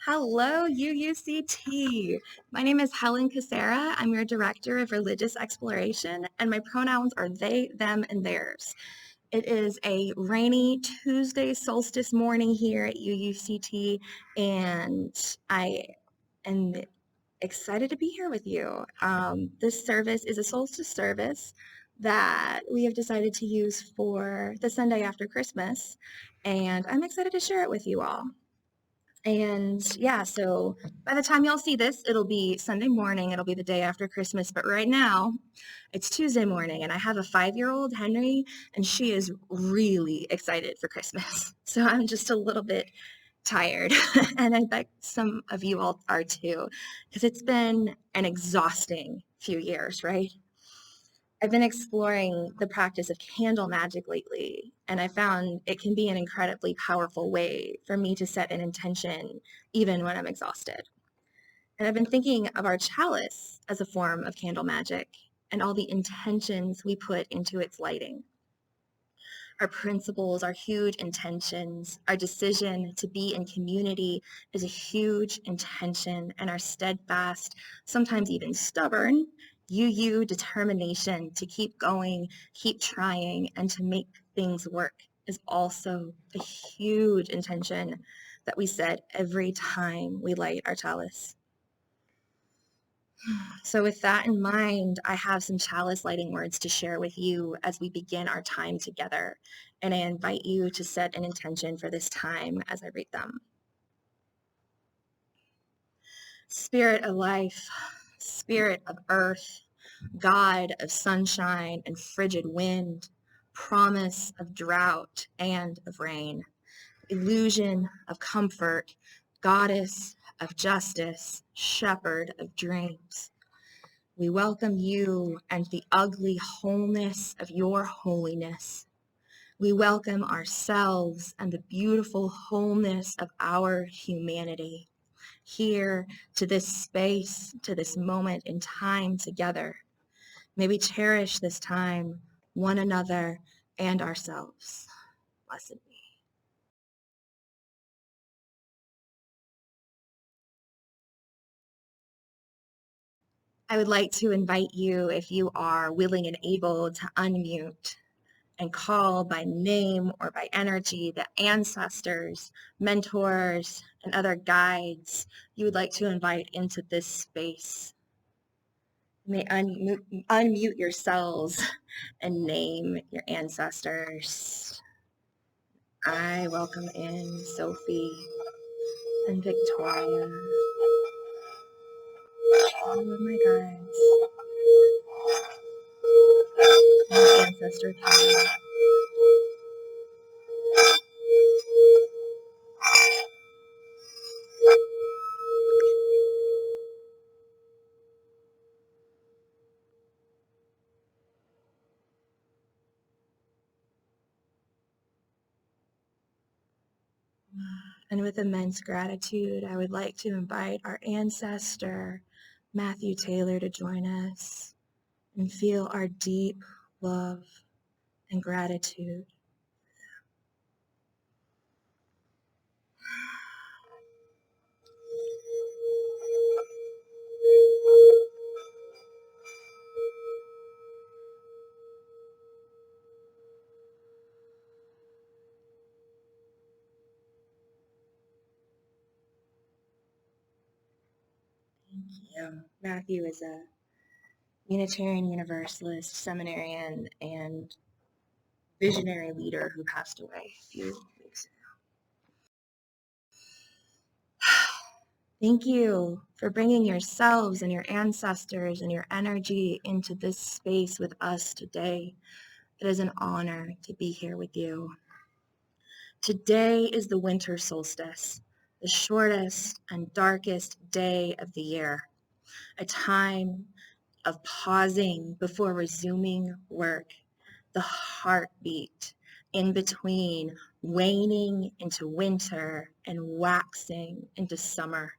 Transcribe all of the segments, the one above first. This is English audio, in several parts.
Hello, UUCT. My name is Helen Casera. I'm your Director of Religious Exploration, and my pronouns are they, them, and theirs. It is a rainy Tuesday solstice morning here at UUCT, and I am excited to be here with you. This service is a solstice service that we have decided to use for the Sunday after Christmas, and I'm excited to share it with you all. And yeah, so by the time y'all see this, it'll be Sunday morning. It'll be the day after Christmas. But right now, it's Tuesday morning, and I have a 5-year-old, Henry, and she is really excited for Christmas. So I'm just a little bit tired. And I bet some of you all are too, because it's been an exhausting few years, right? I've been exploring the practice of candle magic lately, and I found it can be an incredibly powerful way for me to set an intention even when I'm exhausted. And I've been thinking of our chalice as a form of candle magic and all the intentions we put into its lighting. Our principles, our huge intentions, our decision to be in community is a huge intention, and our steadfast, sometimes even stubborn, determination to keep going, keep trying, and to make things work is also a huge intention that we set every time we light our chalice. So with that in mind, I have some chalice lighting words to share with you as we begin our time together, and I invite you to set an intention for this time as I read them. Spirit of life, spirit of earth, God of sunshine and frigid wind, promise of drought and of rain, illusion of comfort, goddess of justice, shepherd of dreams. We welcome you and the ugly wholeness of your holiness. We welcome ourselves and the beautiful wholeness of our humanity here to this space, to this moment in time together. May we cherish this time, one another, and ourselves. Blessed be. I would like to invite you, if you are willing and able, to unmute and call by name or by energy the ancestors, mentors, and other guides you would like to invite into this space. You may unmute yourselves and name your ancestors. I welcome in Sophie and Victoria, all of my guides, my ancestor guides. And with immense gratitude, I would like to invite our ancestor, Matthew Taylor, to join us and feel our deep love and gratitude. Thank you. Matthew is a Unitarian Universalist seminarian and visionary leader who passed away a few weeks ago. Thank you for bringing yourselves and your ancestors and your energy into this space with us today. It is an honor to be here with you. Today is the winter solstice, the shortest and darkest day of the year, a time of pausing before resuming work, the heartbeat in between waning into winter and waxing into summer.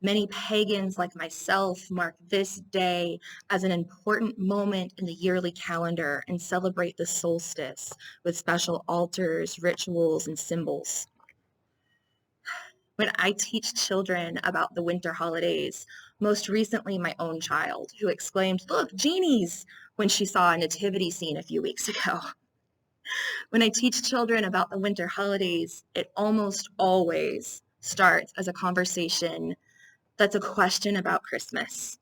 Many pagans like myself mark this day as an important moment in the yearly calendar and celebrate the solstice with special altars, rituals, and symbols. When I teach children about the winter holidays, most recently my own child, who exclaimed, "Look, genies," when she saw a nativity scene a few weeks ago. When I teach children about the winter holidays, it almost always starts as a conversation that's a question about Christmas.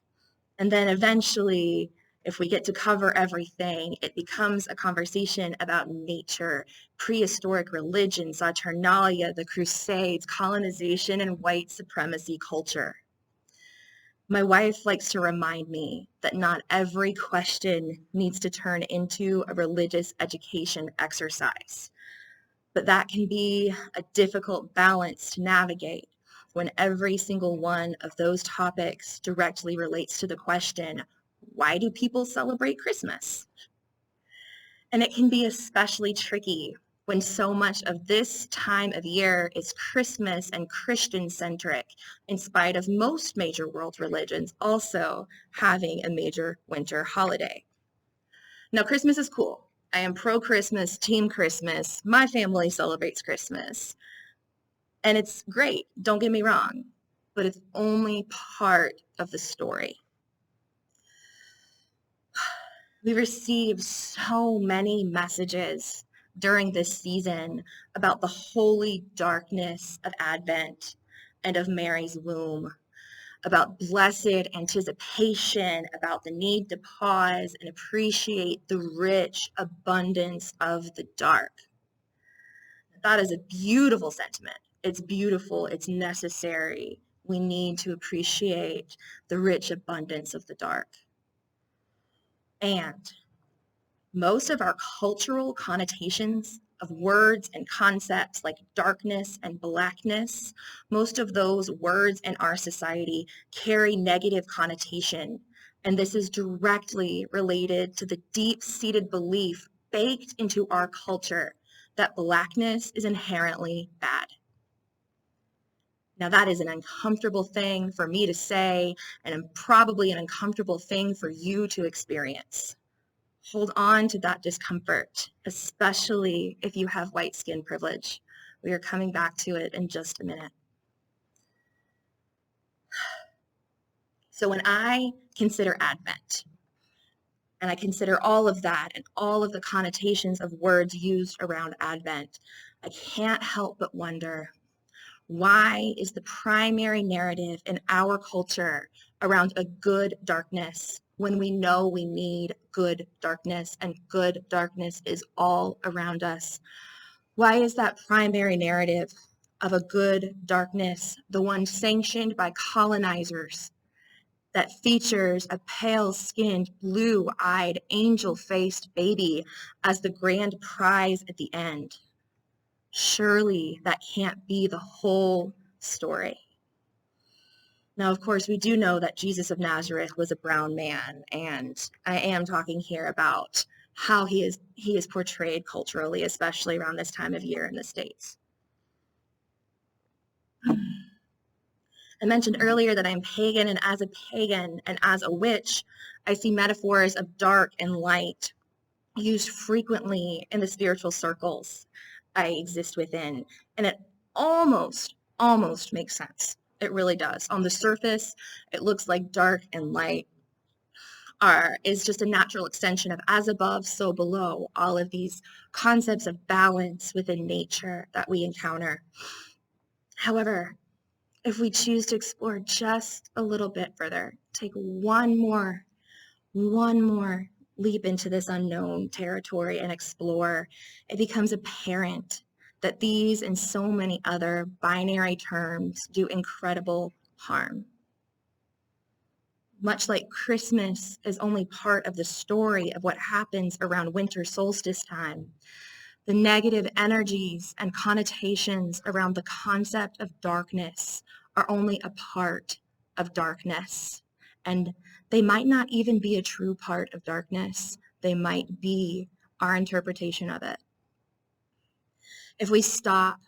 And then eventually, if we get to cover everything, it becomes a conversation about nature, prehistoric religion, Saturnalia, the Crusades, colonization, and white supremacy culture. My wife likes to remind me that not every question needs to turn into a religious education exercise, but that can be a difficult balance to navigate when every single one of those topics directly relates to the question, why do people celebrate Christmas? And it can be especially tricky when so much of this time of year is Christmas and Christian-centric, in spite of most major world religions also having a major winter holiday. Now, Christmas is cool. I am pro-Christmas, team Christmas. My family celebrates Christmas. And it's great, don't get me wrong, but it's only part of the story. We receive so many messages during this season about the holy darkness of Advent and of Mary's womb, about blessed anticipation, about the need to pause and appreciate the rich abundance of the dark. That is a beautiful sentiment. It's beautiful, it's necessary. We need to appreciate the rich abundance of the dark. And most of our cultural connotations of words and concepts like darkness and blackness, most of those words in our society carry negative connotation. And this is directly related to the deep-seated belief baked into our culture that blackness is inherently bad. Now, that is an uncomfortable thing for me to say, and probably an uncomfortable thing for you to experience. Hold on to that discomfort, especially if you have white skin privilege. We are coming back to it in just a minute. So when I consider Advent, and I consider all of that and all of the connotations of words used around Advent, I can't help but wonder, why is the primary narrative in our culture around a good darkness when we know we need good darkness and good darkness is all around us? Why is that primary narrative of a good darkness the one sanctioned by colonizers that features a pale-skinned, blue-eyed, angel-faced baby as the grand prize at the end? Surely that can't be the whole story. Now, of course, we do know that Jesus of Nazareth was a brown man, and I am talking here about how he is portrayed culturally, especially around this time of year in the States. I mentioned earlier that I'm pagan, and as a pagan and as a witch, I see metaphors of dark and light used frequently in the spiritual circles I exist within, and it almost makes sense. It really does. On the surface, it looks like dark and light is just a natural extension of as above, so below, all of these concepts of balance within nature that we encounter. However, if we choose to explore just a little bit further, take one more leap into this unknown territory and explore, it becomes apparent that these and so many other binary terms do incredible harm. Much like Christmas is only part of the story of what happens around winter solstice time, the negative energies and connotations around the concept of darkness are only a part of darkness. And they might not even be a true part of darkness. They might be our interpretation of it. If we stop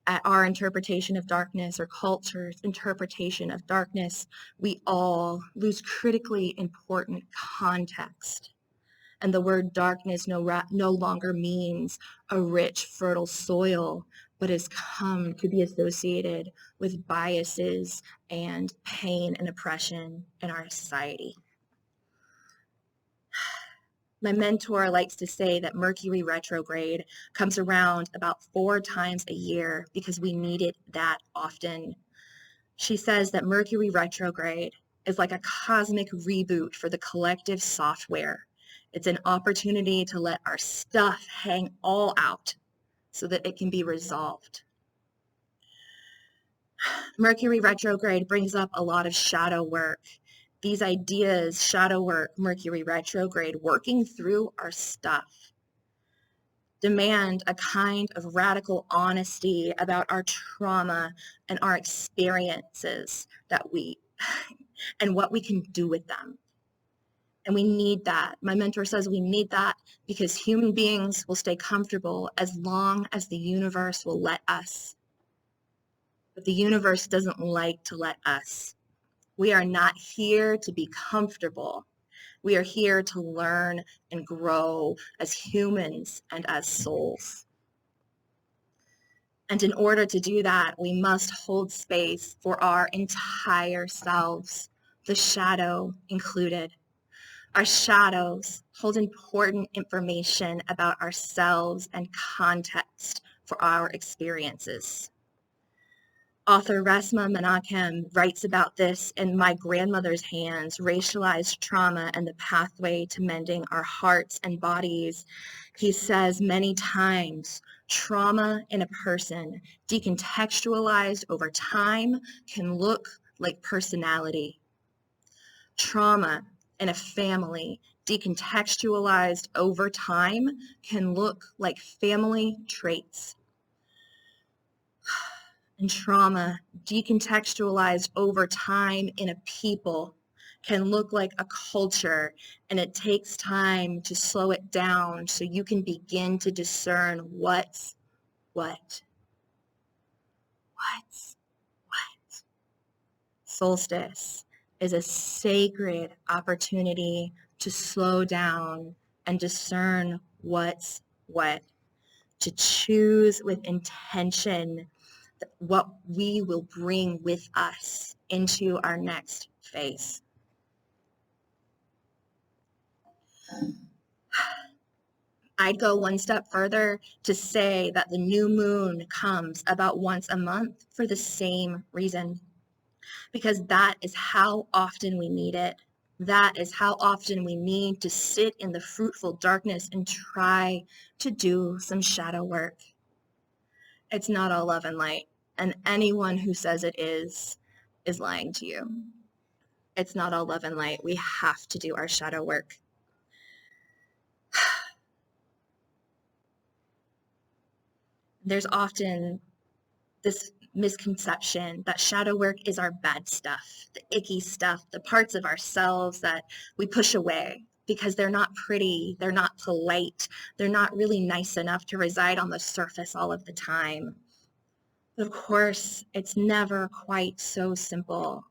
at our interpretation of darkness or culture's interpretation of darkness, we all lose critically important context. And the word darkness no longer means a rich, fertile soil, but has come to be associated with biases and pain and oppression in our society. My mentor likes to say that Mercury retrograde comes around about 4 times a year because we need it that often. She says that Mercury retrograde is like a cosmic reboot for the collective software. It's an opportunity to let our stuff hang all out so that it can be resolved. Mercury retrograde brings up a lot of shadow work. These ideas, shadow work, Mercury retrograde, working through our stuff, demand a kind of radical honesty about our trauma and our experiences and what we can do with them. And we need that. My mentor says we need that because human beings will stay comfortable as long as the universe will let us. But the universe doesn't like to let us. We are not here to be comfortable. We are here to learn and grow as humans and as souls. And in order to do that, we must hold space for our entire selves, the shadow included. Our shadows hold important information about ourselves and context for our experiences. Author Resmaa Menakem writes about this in My Grandmother's Hands, Racialized Trauma and the Pathway to Mending Our Hearts and Bodies. He says many times, trauma in a person, decontextualized over time, can look like personality. Trauma in a family, decontextualized over time, can look like family traits. And trauma, decontextualized over time in a people, can look like a culture, and it takes time to slow it down so you can begin to discern what's what. What's what? Solstice is a sacred opportunity to slow down and discern what's what, to choose with intention what we will bring with us into our next phase. I'd go one step further to say that the new moon comes about once a month for the same reason, because that is how often we need it. That is how often we need to sit in the fruitful darkness and try to do some shadow work. It's not all love and light, and anyone who says it is lying to you. It's not all love and light. We have to do our shadow work. There's often this misconception that shadow work is our bad stuff, the icky stuff, the parts of ourselves that we push away because they're not pretty, they're not polite, they're not really nice enough to reside on the surface all of the time. But of course, it's never quite so simple.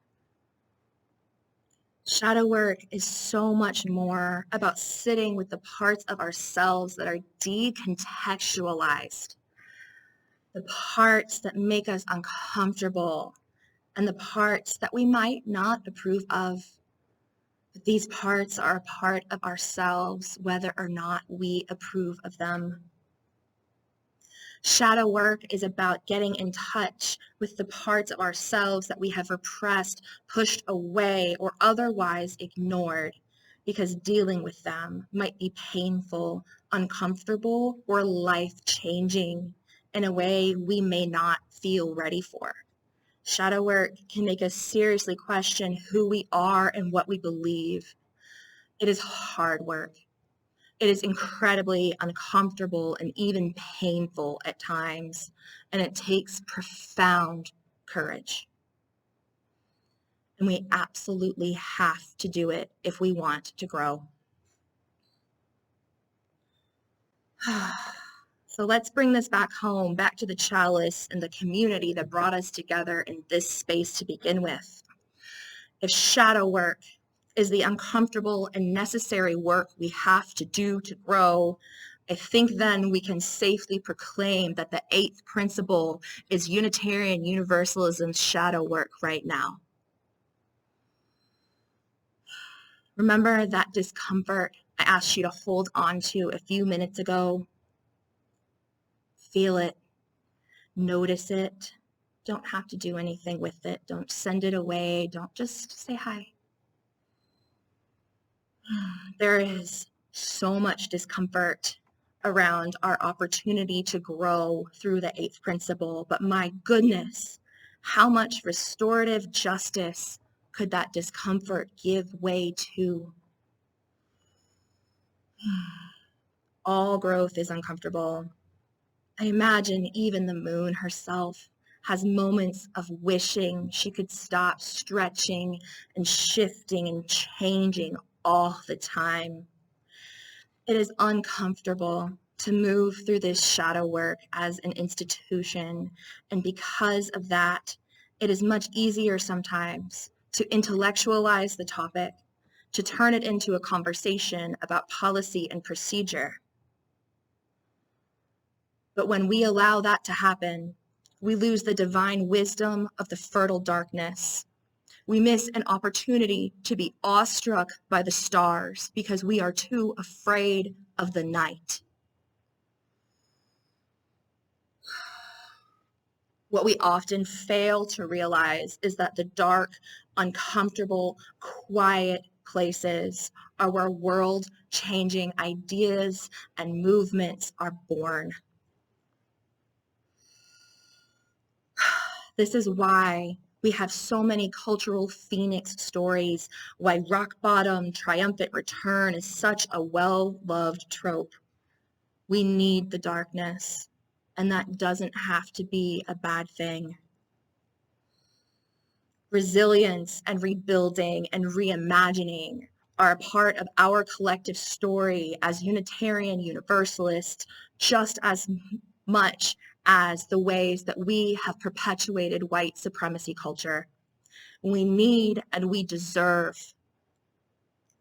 Shadow work is so much more about sitting with the parts of ourselves that are decontextualized, the parts that make us uncomfortable, and the parts that we might not approve of. But these parts are a part of ourselves, whether or not we approve of them. Shadow work is about getting in touch with the parts of ourselves that we have repressed, pushed away, or otherwise ignored, because dealing with them might be painful, uncomfortable, or life-changing in a way we may not feel ready for. Shadow work can make us seriously question who we are and what we believe. It is hard work. It is incredibly uncomfortable and even painful at times, and it takes profound courage. And we absolutely have to do it if we want to grow. So let's bring this back home, back to the chalice and the community that brought us together in this space to begin with. If shadow work is the uncomfortable and necessary work we have to do to grow, I think then we can safely proclaim that the eighth principle is Unitarian Universalism's shadow work right now. Remember that discomfort I asked you to hold on to a few minutes ago? Feel it, notice it. Don't have to do anything with it. Don't send it away. Don't just say hi. There is so much discomfort around our opportunity to grow through the eighth principle, but my goodness, how much restorative justice could that discomfort give way to? All growth is uncomfortable. I imagine even the moon herself has moments of wishing she could stop stretching and shifting and changing all the time. It is uncomfortable to move through this shadow work as an institution, and because of that, it is much easier sometimes to intellectualize the topic, to turn it into a conversation about policy and procedure. But when we allow that to happen, we lose the divine wisdom of the fertile darkness. We miss an opportunity to be awestruck by the stars because we are too afraid of the night. What we often fail to realize is that the dark, uncomfortable, quiet places are where world-changing ideas and movements are born. This is why we have so many cultural phoenix stories, why rock bottom, triumphant return is such a well-loved trope. We need the darkness, and that doesn't have to be a bad thing. Resilience and rebuilding and reimagining are a part of our collective story as Unitarian Universalists, just as much as the ways that we have perpetuated white supremacy culture. We need and we deserve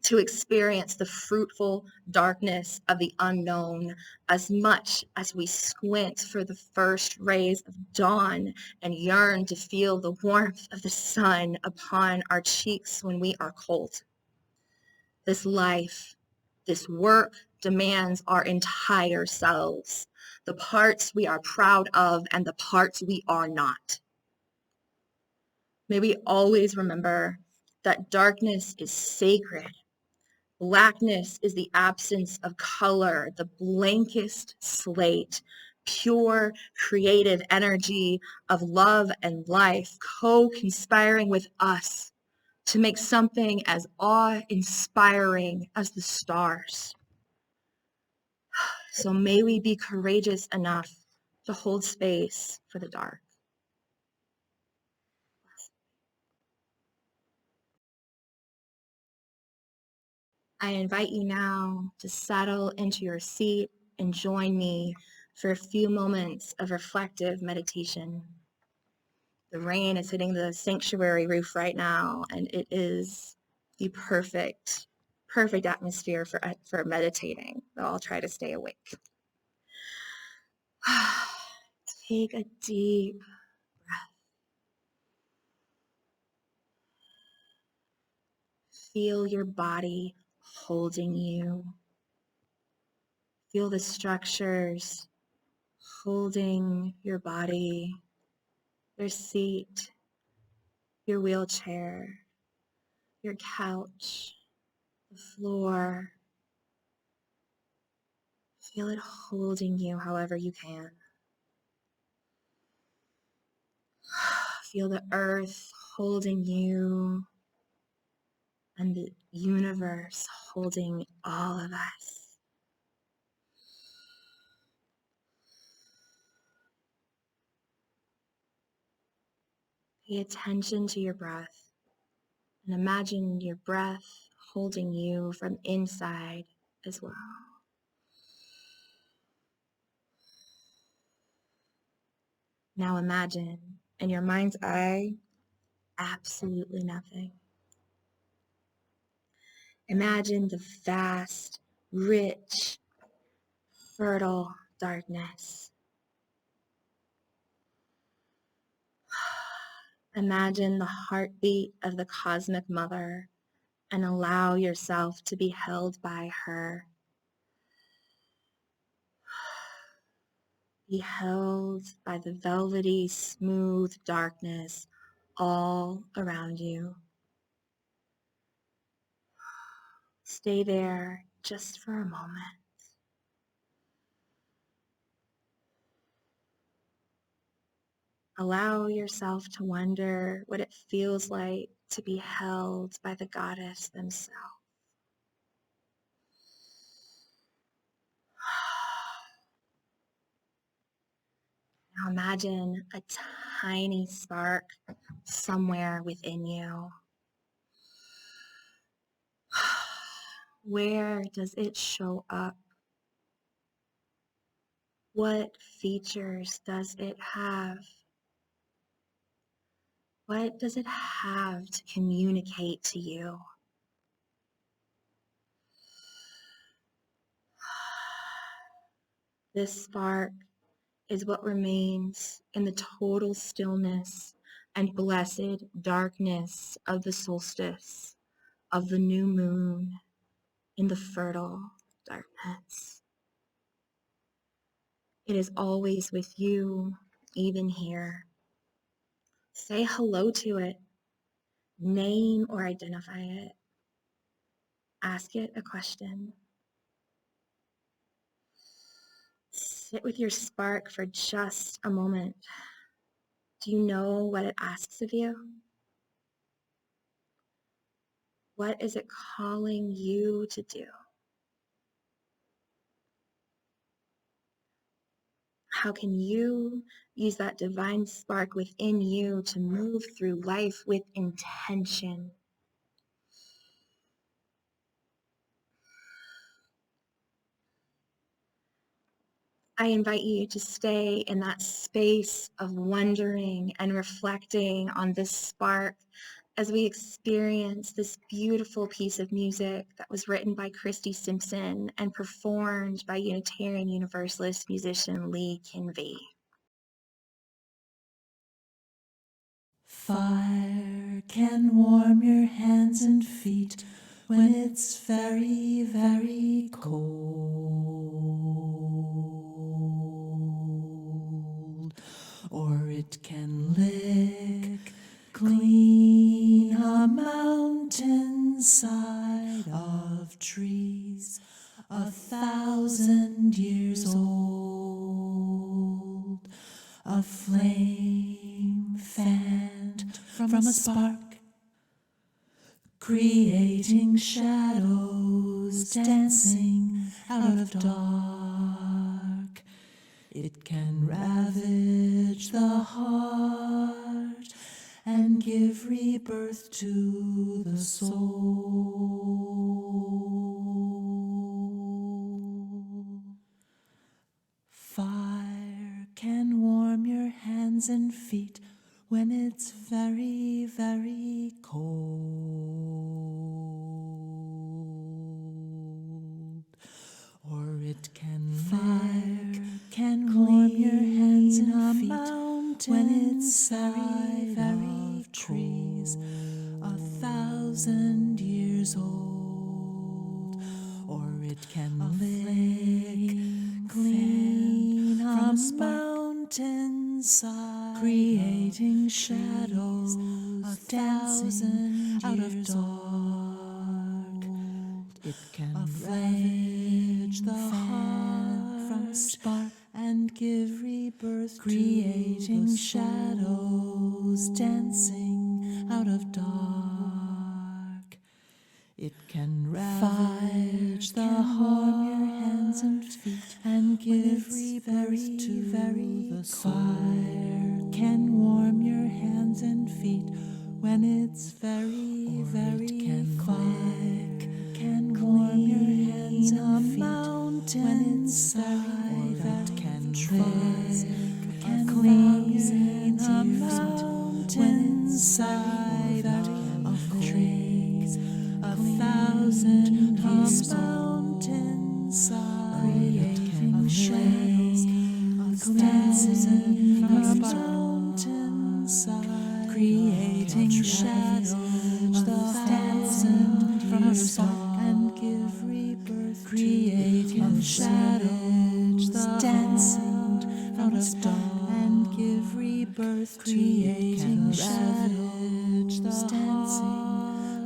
to experience the fruitful darkness of the unknown as much as we squint for the first rays of dawn and yearn to feel the warmth of the sun upon our cheeks when we are cold. This life, this work demands our entire selves, the parts we are proud of and the parts we are not. May we always remember that darkness is sacred. Blackness is the absence of color, the blankest slate, pure creative energy of love and life co-conspiring with us to make something as awe-inspiring as the stars. So may we be courageous enough to hold space for the dark. I invite you now to settle into your seat and join me for a few moments of reflective meditation. The rain is hitting the sanctuary roof right now, and it is the perfect atmosphere for meditating. So I'll try to stay awake. Take a deep breath. Feel your body holding you. Feel the structures holding your body, your seat, your wheelchair, your couch, the floor. Feel it holding you however you can. Feel the earth holding you and the universe holding all of us. Pay attention to your breath and imagine your breath holding you from inside as well. Now imagine in your mind's eye absolutely nothing. Imagine the vast, rich, fertile darkness. Imagine the heartbeat of the cosmic mother and allow yourself to be held by her. Be held by the velvety, smooth darkness all around you. Stay there just for a moment. Allow yourself to wonder what it feels like to be held by the goddess themselves. Now imagine a tiny spark somewhere within you. Where does it show up? What features does it have? What does it have to communicate to you? This spark is what remains in the total stillness and blessed darkness of the solstice, of the new moon, in the fertile darkness. It is always with you, even here. Say hello to it. Name or identify it. Ask it a question. Sit with your spark for just a moment. Do you know what it asks of you? What is it calling you to do? How can you use that divine spark within you to move through life with intention? I invite you to stay in that space of wondering and reflecting on this spark as we experience this beautiful piece of music that was written by Christy Simpson and performed by Unitarian Universalist musician Lee Kinvey. Fire can warm your hands and feet when it's very, very cold. Or it can lick clean a mountainside of trees 1,000 years old. A flame fanned from a spark, creating shadows dancing out of dark. It can ravage the heart and give rebirth to the soul. Fire can warm your hands and feet when it's very, very cold. Or it can warm your hands and feet when it's very, very trees 1,000 years old. Or it can lick clean a mountainside, creating shadows 1,000 out of dark. It can ravage the heart from a spark and give rebirth, creating shadows dancing out of dark. It can ravage the heart, warm your hands and feet, and give rebirth to the soul. Fire can warm your hands and feet when it's very, very cold. Can warm your hands and feet when it's very, very trees. Can clean a mountainside of trees 1,000 dancing from a mountainside, creating shadows, the dancing from a spark and give rebirth, creating shadows, the dancing from a spark and give rebirth, creating shadows, the dancing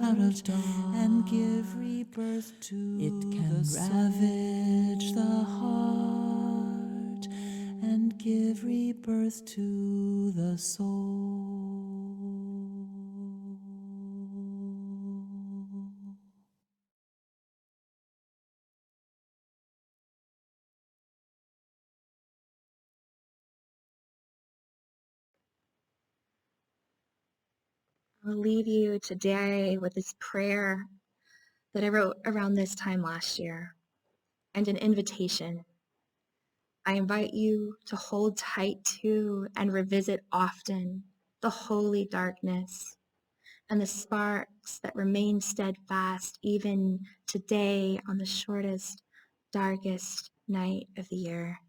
out of dawn and give rebirth to it can ravage the heart and give rebirth to the soul. I'll leave you today with this prayer that I wrote around this time last year and an invitation. I invite you to hold tight to and revisit often the holy darkness and the sparks that remain steadfast even today on the shortest, darkest night of the year.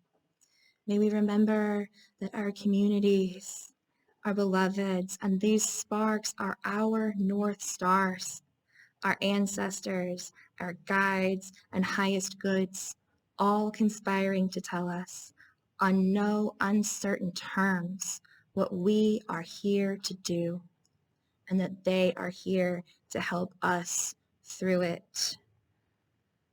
May we remember that our communities, our beloveds, and these sparks are our North Stars, our ancestors, our guides, and highest goods, all conspiring to tell us on no uncertain terms what we are here to do, and that they are here to help us through it.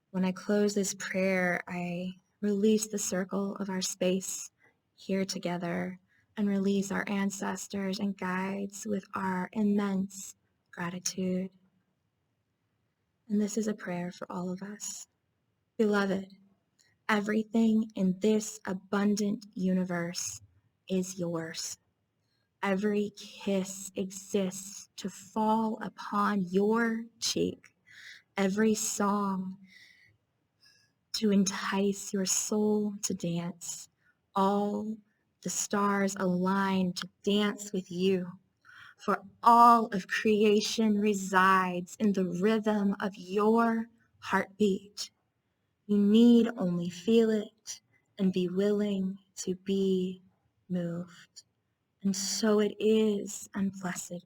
When I close this prayer, I release the circle of our space here together and release our ancestors and guides with our immense gratitude. And this is a prayer for all of us. Beloved, everything in this abundant universe is yours. Every kiss exists to fall upon your cheek. Every song to entice your soul to dance. All the stars align to dance with you. For all of creation resides in the rhythm of your heartbeat. You need only feel it and be willing to be moved. And so it is, and blessed